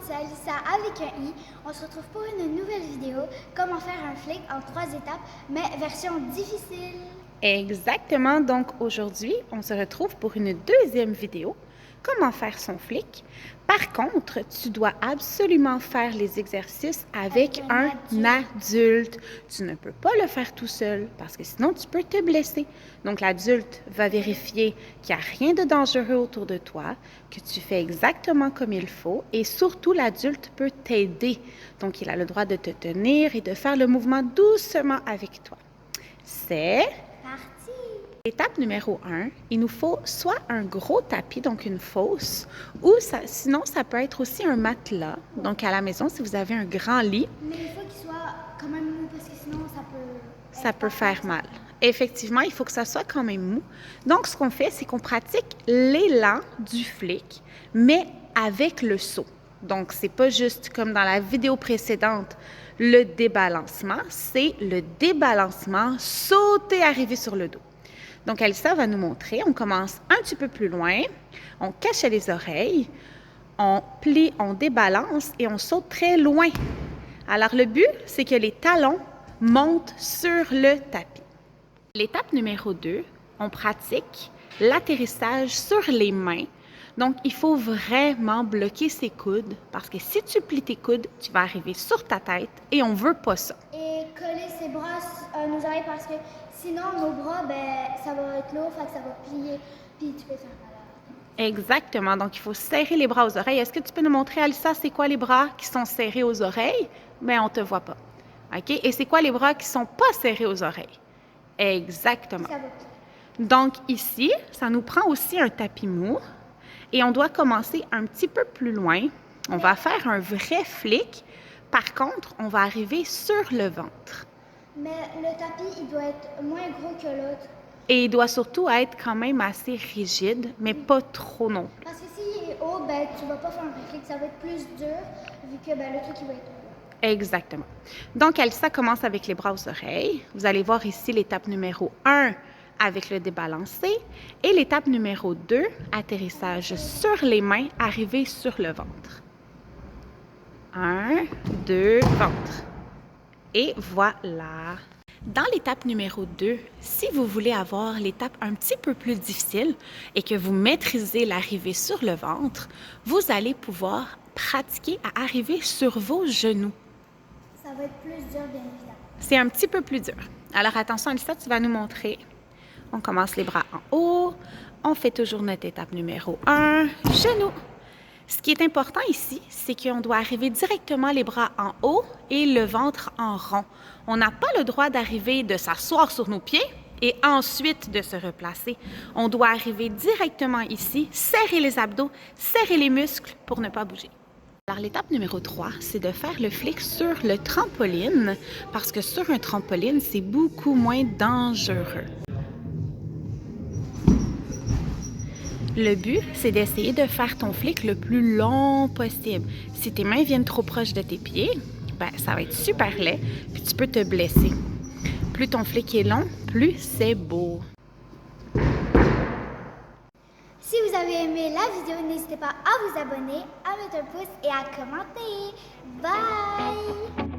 c'est Alissa avec un I. On se retrouve pour une nouvelle vidéo, comment faire un flic en 3 étapes, mais version difficile. Exactement, donc aujourd'hui, on se retrouve pour une deuxième vidéo, comment faire son flic. Par contre, tu dois absolument faire les exercices avec un adulte. Tu ne peux pas le faire tout seul parce que sinon tu peux te blesser. Donc l'adulte va vérifier qu'il n'y a rien de dangereux autour de toi, que tu fais exactement comme il faut et surtout l'adulte peut t'aider. Donc il a le droit de te tenir et de faire le mouvement doucement avec toi. C'est Parti! Étape numéro 1, il nous faut soit un gros tapis, donc une fosse, ou sinon ça peut être aussi un matelas. Donc à la maison, si vous avez un grand lit, Mais il faut qu'il soit quand même mou parce que sinon ça peut faire mal. Effectivement, il faut que ça soit quand même mou. Donc ce qu'on fait, c'est qu'on pratique l'élan du flic, mais avec le saut. Donc c'est pas juste comme dans la vidéo précédente, le débalancement, c'est le débalancement, sauter, arriver sur le dos. Donc, Alissa va nous montrer. On commence un petit peu plus loin. On cache les oreilles. On plie, on débalance et on saute très loin. Alors, le but, c'est que les talons montent sur le tapis. L'étape numéro 2, on pratique l'atterrissage sur les mains. Donc, il faut vraiment bloquer ses coudes parce que si tu plies tes coudes, tu vas arriver sur ta tête et on ne veut pas ça. Et coller ses bras à nos oreilles parce que sinon nos bras, ça va être lourd, fait que ça va plier, puis tu peux faire mal. Exactement. Donc, il faut serrer les bras aux oreilles. Est-ce que tu peux nous montrer, Alissa, c'est quoi les bras qui sont serrés aux oreilles? Bien, on ne te voit pas. OK? Et c'est quoi les bras qui ne sont pas serrés aux oreilles? Exactement. Donc, ici, ça nous prend aussi un tapis mou et on doit commencer un petit peu plus loin. On va faire un vrai flic. Par contre, on va arriver sur le ventre. Mais le tapis, il doit être moins gros que l'autre. Et il doit surtout être quand même assez rigide, mais pas trop non plus. Parce que s'il est haut, tu vas pas faire un flic, ça va être plus dur, vu que le truc, il va être haut. Exactement. Donc, Alissa commence avec les bras aux oreilles. Vous allez voir ici l'étape numéro 1 avec le débalancé et l'étape numéro 2, atterrissage sur les mains, arriver sur le ventre. 1, 2, ventre. Et voilà. Dans l'étape numéro 2, si vous voulez avoir l'étape un petit peu plus difficile et que vous maîtrisez l'arrivée sur le ventre, vous allez pouvoir pratiquer à arriver sur vos genoux. Ça va être plus dur, bien évidemment. C'est un petit peu plus dur. Alors attention, Alissa, tu vas nous montrer. On commence les bras en haut. On fait toujours notre étape numéro 1, genoux. Ce qui est important ici, c'est qu'on doit arriver directement les bras en haut et le ventre en rond. On n'a pas le droit d'arriver, de s'asseoir sur nos pieds et ensuite de se replacer. On doit arriver directement ici, serrer les abdos, serrer les muscles pour ne pas bouger. Alors, l'étape numéro 3, c'est de faire le flic sur le trampoline parce que sur un trampoline, c'est beaucoup moins dangereux. Le but, c'est d'essayer de faire ton flic le plus long possible. Si tes mains viennent trop proches de tes pieds, ça va être super laid, puis tu peux te blesser. Plus ton flic est long, plus c'est beau. Si vous avez aimé la vidéo, n'hésitez pas à vous abonner, à mettre un pouce et à commenter. Bye!